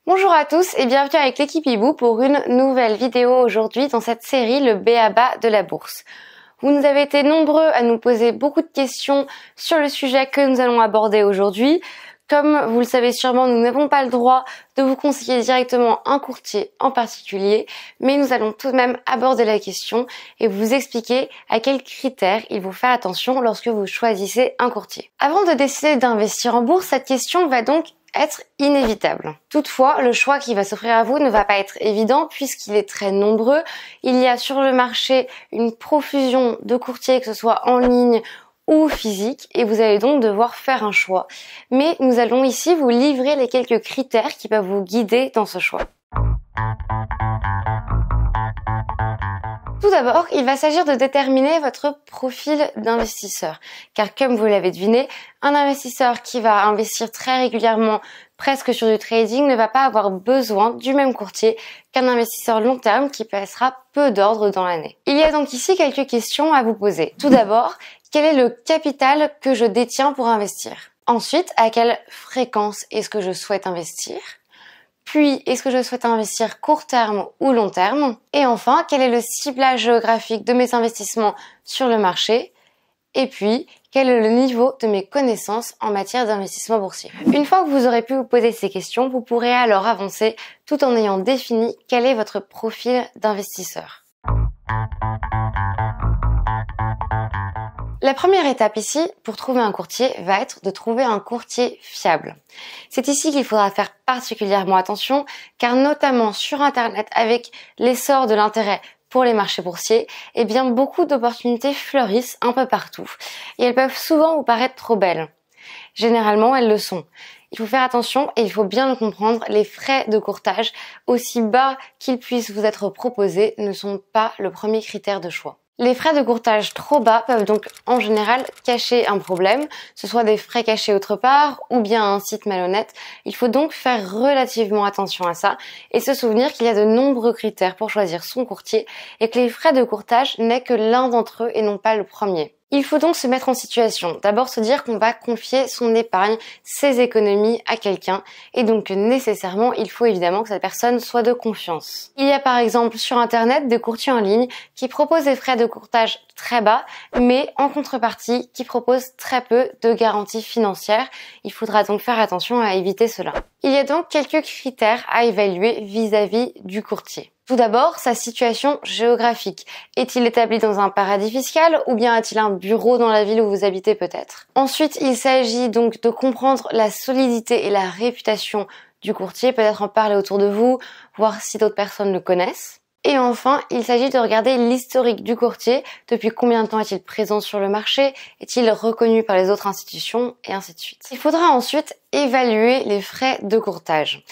Bonjour à tous et bienvenue avec l'équipe Hibou pour une nouvelle vidéo aujourd'hui dans cette série Le B.A.B.A. de la bourse. Vous nous avez été nombreux à nous poser beaucoup de questions sur le sujet que nous allons aborder aujourd'hui. Comme vous le savez sûrement, nous n'avons pas le droit de vous conseiller directement un courtier en particulier, mais nous allons tout de même aborder la question et vous expliquer à quels critères il faut faire attention lorsque vous choisissez un courtier. Avant de décider d'investir en bourse, cette question va donc être inévitable. Toutefois, le choix qui va s'offrir à vous ne va pas être évident puisqu'il est très nombreux. Il y a sur le marché une profusion de courtiers, que ce soit en ligne ou physique, et vous allez donc devoir faire un choix. Mais nous allons ici vous livrer les quelques critères qui peuvent vous guider dans ce choix. Tout d'abord, il va s'agir de déterminer votre profil d'investisseur. Car comme vous l'avez deviné, un investisseur qui va investir très régulièrement presque sur du trading ne va pas avoir besoin du même courtier qu'un investisseur long terme qui passera peu d'ordres dans l'année. Il y a donc ici quelques questions à vous poser. Tout d'abord, quel est le capital que je détiens pour investir? Ensuite, à quelle fréquence est-ce que je souhaite investir? Puis, est-ce que je souhaite investir court terme ou long terme? Et enfin, quel est le ciblage géographique de mes investissements sur le marché? Et puis, quel est le niveau de mes connaissances en matière d'investissement boursier? Une fois que vous aurez pu vous poser ces questions, vous pourrez alors avancer tout en ayant défini quel est votre profil d'investisseur. La première étape ici, pour trouver un courtier, va être de trouver un courtier fiable. C'est ici qu'il faudra faire particulièrement attention, car notamment sur Internet, avec l'essor de l'intérêt pour les marchés boursiers, eh bien beaucoup d'opportunités fleurissent un peu partout. Et elles peuvent souvent vous paraître trop belles. Généralement, elles le sont. Il faut faire attention et il faut bien le comprendre, les frais de courtage, aussi bas qu'ils puissent vous être proposés, ne sont pas le premier critère de choix. Les frais de courtage trop bas peuvent donc en général cacher un problème, ce soit des frais cachés autre part ou bien un site malhonnête. Il faut donc faire relativement attention à ça et se souvenir qu'il y a de nombreux critères pour choisir son courtier et que les frais de courtage n'est que l'un d'entre eux et non pas le premier. Il faut donc se mettre en situation. D'abord se dire qu'on va confier son épargne, ses économies à quelqu'un et donc nécessairement il faut évidemment que cette personne soit de confiance. Il y a par exemple sur internet des courtiers en ligne qui proposent des frais de courtage très bas mais en contrepartie qui proposent très peu de garanties financières. Il faudra donc faire attention à éviter cela. Il y a donc quelques critères à évaluer vis-à-vis du courtier. Tout d'abord, sa situation géographique. Est-il établi dans un paradis fiscal ou bien a-t-il un bureau dans la ville où vous habitez peut-être? Ensuite, il s'agit donc de comprendre la solidité et la réputation du courtier, peut-être en parler autour de vous, voir si d'autres personnes le connaissent. Et enfin, il s'agit de regarder l'historique du courtier, depuis combien de temps est-il présent sur le marché, est-il reconnu par les autres institutions, et ainsi de suite. Il faudra ensuite évaluer les frais de courtage.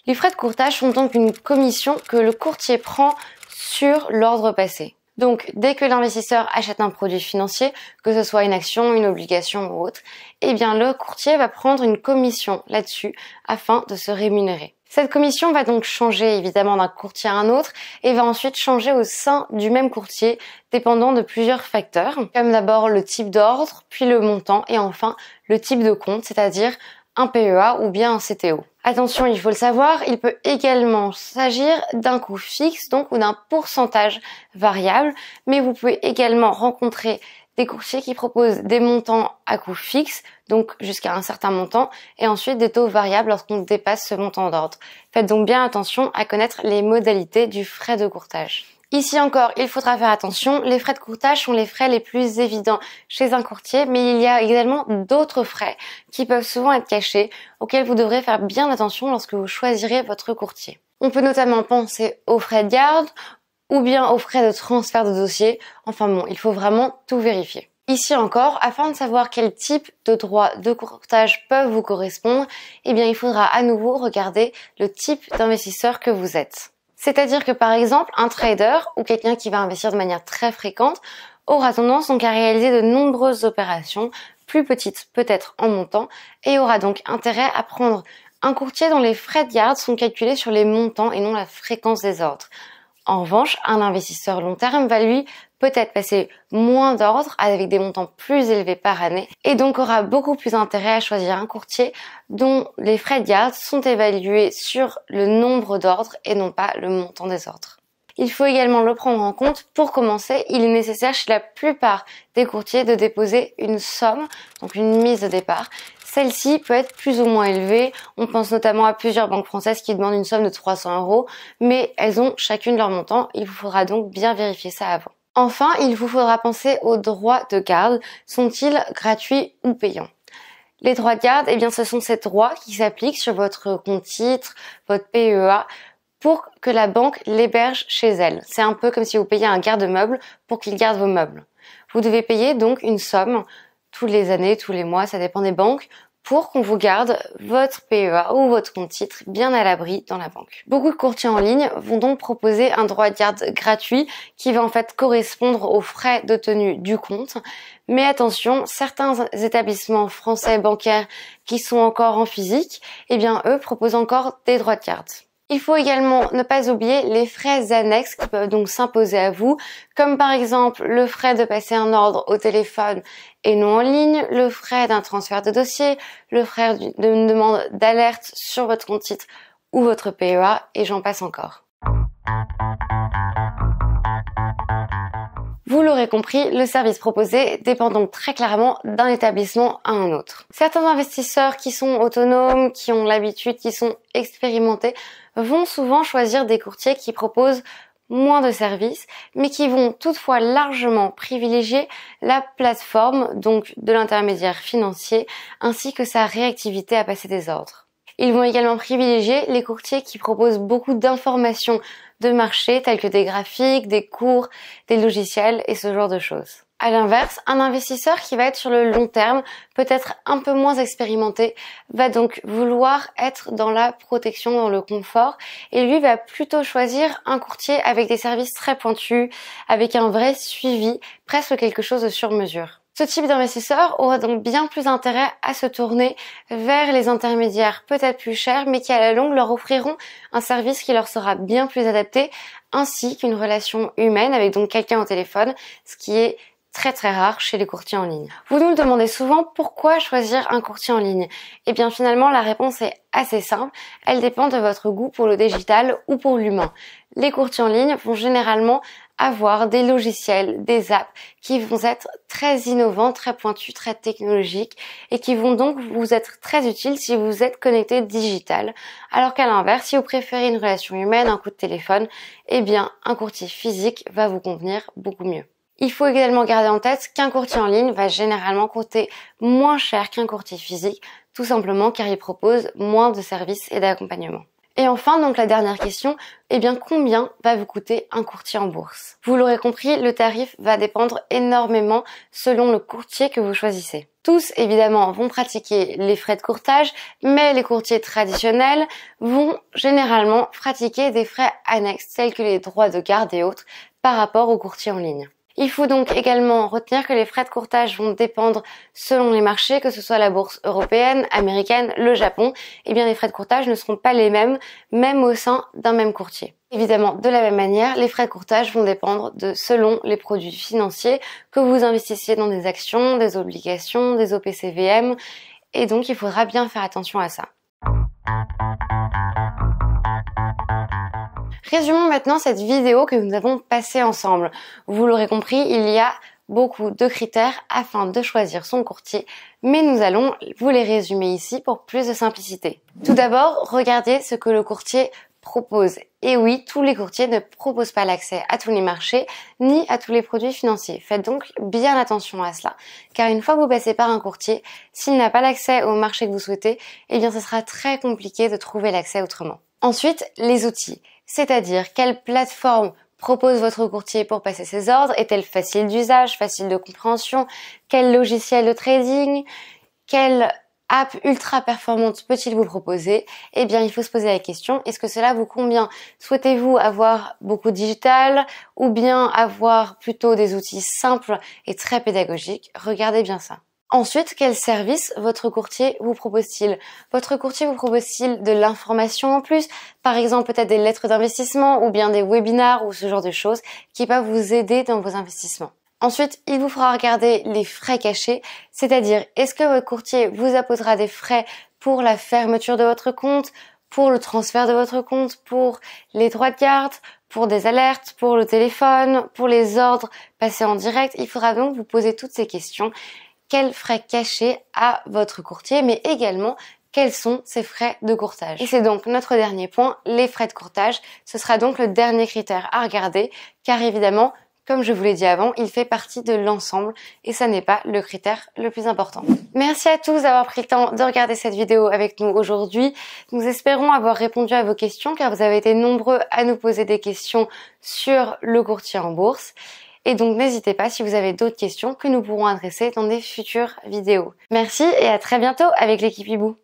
Les frais de courtage sont donc une commission que le courtier prend sur l'ordre passé. Donc, dès que l'investisseur achète un produit financier, que ce soit une action, une obligation ou autre, eh bien le courtier va prendre une commission là-dessus afin de se rémunérer. Cette commission va donc changer évidemment d'un courtier à un autre et va ensuite changer au sein du même courtier dépendant de plusieurs facteurs, comme d'abord le type d'ordre, puis le montant et enfin le type de compte, c'est-à-dire un PEA ou bien un CTO. Attention, il faut le savoir, il peut également s'agir d'un coût fixe donc ou d'un pourcentage variable, mais vous pouvez également rencontrer des courtiers qui proposent des montants à coût fixe, donc jusqu'à un certain montant, et ensuite des taux variables lorsqu'on dépasse ce montant d'ordre. Faites donc bien attention à connaître les modalités du frais de courtage. Ici encore, il faudra faire attention, les frais de courtage sont les frais les plus évidents chez un courtier, mais il y a également d'autres frais qui peuvent souvent être cachés, auxquels vous devrez faire bien attention lorsque vous choisirez votre courtier. On peut notamment penser aux frais de garde, ou bien aux frais de transfert de dossier, enfin bon, il faut vraiment tout vérifier. Ici encore, afin de savoir quel type de droits de courtage peuvent vous correspondre, eh bien il faudra à nouveau regarder le type d'investisseur que vous êtes. C'est-à-dire que par exemple, un trader ou quelqu'un qui va investir de manière très fréquente aura tendance donc à réaliser de nombreuses opérations, plus petites peut-être en montant, et aura donc intérêt à prendre un courtier dont les frais de garde sont calculés sur les montants et non la fréquence des ordres. En revanche, un investisseur long terme va lui peut-être passer moins d'ordres avec des montants plus élevés par année et donc aura beaucoup plus intérêt à choisir un courtier dont les frais de garde sont évalués sur le nombre d'ordres et non pas le montant des ordres. Il faut également le prendre en compte. Pour commencer, il est nécessaire chez la plupart des courtiers de déposer une somme, donc une mise de départ. Celle-ci peut être plus ou moins élevée. On pense notamment à plusieurs banques françaises qui demandent une somme de 300 €, mais elles ont chacune leur montant. Il vous faudra donc bien vérifier ça avant. Enfin, il vous faudra penser aux droits de garde. Sont-ils gratuits ou payants? Les droits de garde, eh bien, ce sont ces droits qui s'appliquent sur votre compte titre, votre PEA, pour que la banque l'héberge chez elle. C'est un peu comme si vous payiez un garde-meuble pour qu'il garde vos meubles. Vous devez payer donc une somme tous les années, tous les mois, ça dépend des banques, pour qu'on vous garde votre PEA ou votre compte titre bien à l'abri dans la banque. Beaucoup de courtiers en ligne vont donc proposer un droit de garde gratuit qui va en fait correspondre aux frais de tenue du compte. Mais attention, certains établissements français bancaires qui sont encore en physique, eh bien eux proposent encore des droits de garde. Il faut également ne pas oublier les frais annexes qui peuvent donc s'imposer à vous, comme par exemple le frais de passer un ordre au téléphone et non en ligne, le frais d'un transfert de dossier, le frais d'une demande d'alerte sur votre compte titre ou votre PEA, et j'en passe encore. Vous l'aurez compris, le service proposé dépend donc très clairement d'un établissement à un autre. Certains investisseurs qui sont autonomes, qui ont l'habitude, qui sont expérimentés, vont souvent choisir des courtiers qui proposent moins de services, mais qui vont toutefois largement privilégier la plateforme, donc de l'intermédiaire financier, ainsi que sa réactivité à passer des ordres. Ils vont également privilégier les courtiers qui proposent beaucoup d'informations de marché tels que des graphiques, des cours, des logiciels et ce genre de choses. À l'inverse, un investisseur qui va être sur le long terme, peut-être un peu moins expérimenté, va donc vouloir être dans la protection, dans le confort, et lui va plutôt choisir un courtier avec des services très pointus, avec un vrai suivi, presque quelque chose de sur mesure. Ce type d'investisseur aura donc bien plus intérêt à se tourner vers les intermédiaires peut-être plus chers, mais qui à la longue leur offriront un service qui leur sera bien plus adapté, ainsi qu'une relation humaine avec donc quelqu'un au téléphone, ce qui est très très rare chez les courtiers en ligne. Vous nous le demandez souvent, pourquoi choisir un courtier en ligne? Eh bien finalement la réponse est assez simple, elle dépend de votre goût pour le digital ou pour l'humain. Les courtiers en ligne vont généralement avoir des logiciels, des apps qui vont être très innovants, très pointus, très technologiques et qui vont donc vous être très utiles si vous êtes connecté digital. Alors qu'à l'inverse, si vous préférez une relation humaine, un coup de téléphone, eh bien un courtier physique va vous convenir beaucoup mieux. Il faut également garder en tête qu'un courtier en ligne va généralement coûter moins cher qu'un courtier physique, tout simplement car il propose moins de services et d'accompagnement. Et enfin, donc la dernière question, eh bien combien va vous coûter un courtier en bourse? Vous l'aurez compris, le tarif va dépendre énormément selon le courtier que vous choisissez. Tous, évidemment, vont pratiquer les frais de courtage, mais les courtiers traditionnels vont généralement pratiquer des frais annexes, tels que les droits de garde et autres, par rapport aux courtiers en ligne. Il faut donc également retenir que les frais de courtage vont dépendre selon les marchés, que ce soit la bourse européenne, américaine, le Japon. Eh bien, les frais de courtage ne seront pas les mêmes, même au sein d'un même courtier. Évidemment, de la même manière, les frais de courtage vont dépendre selon les produits financiers, que vous investissiez dans des actions, des obligations, des OPCVM. Et donc, il faudra bien faire attention à ça. Résumons maintenant cette vidéo que nous avons passée ensemble. Vous l'aurez compris, il y a beaucoup de critères afin de choisir son courtier, mais nous allons vous les résumer ici pour plus de simplicité. Tout d'abord, regardez ce que le courtier propose. Et oui, tous les courtiers ne proposent pas l'accès à tous les marchés, ni à tous les produits financiers. Faites donc bien attention à cela, car une fois que vous passez par un courtier, s'il n'a pas l'accès au marché que vous souhaitez, eh bien ce sera très compliqué de trouver l'accès autrement. Ensuite, les outils. C'est-à-dire quelle plateforme propose votre courtier pour passer ses ordres, est-elle facile d'usage, facile de compréhension, quel logiciel de trading, quelle app ultra performante peut-il vous proposer? Eh bien, il faut se poser la question, est-ce que cela vous convient? Souhaitez-vous avoir beaucoup de digital ou bien avoir plutôt des outils simples et très pédagogiques? Regardez bien ça. Ensuite, quel service votre courtier vous propose-t-il? Votre courtier vous propose-t-il de l'information en plus? Par exemple, peut-être des lettres d'investissement ou bien des webinars ou ce genre de choses qui peuvent vous aider dans vos investissements. Ensuite, il vous fera regarder les frais cachés, c'est-à-dire est-ce que votre courtier vous apposera des frais pour la fermeture de votre compte, pour le transfert de votre compte, pour les droits de garde, pour des alertes, pour le téléphone, pour les ordres passés en direct. Il faudra donc vous poser toutes ces questions. Quels frais cachés a votre courtier, mais également quels sont ses frais de courtage. Et c'est donc notre dernier point, les frais de courtage. Ce sera donc le dernier critère à regarder, car évidemment, comme je vous l'ai dit avant, il fait partie de l'ensemble et ça n'est pas le critère le plus important. Merci à tous d'avoir pris le temps de regarder cette vidéo avec nous aujourd'hui. Nous espérons avoir répondu à vos questions car vous avez été nombreux à nous poser des questions sur le courtier en bourse. Et donc n'hésitez pas si vous avez d'autres questions que nous pourrons adresser dans des futures vidéos. Merci et à très bientôt avec l'équipe Hibou.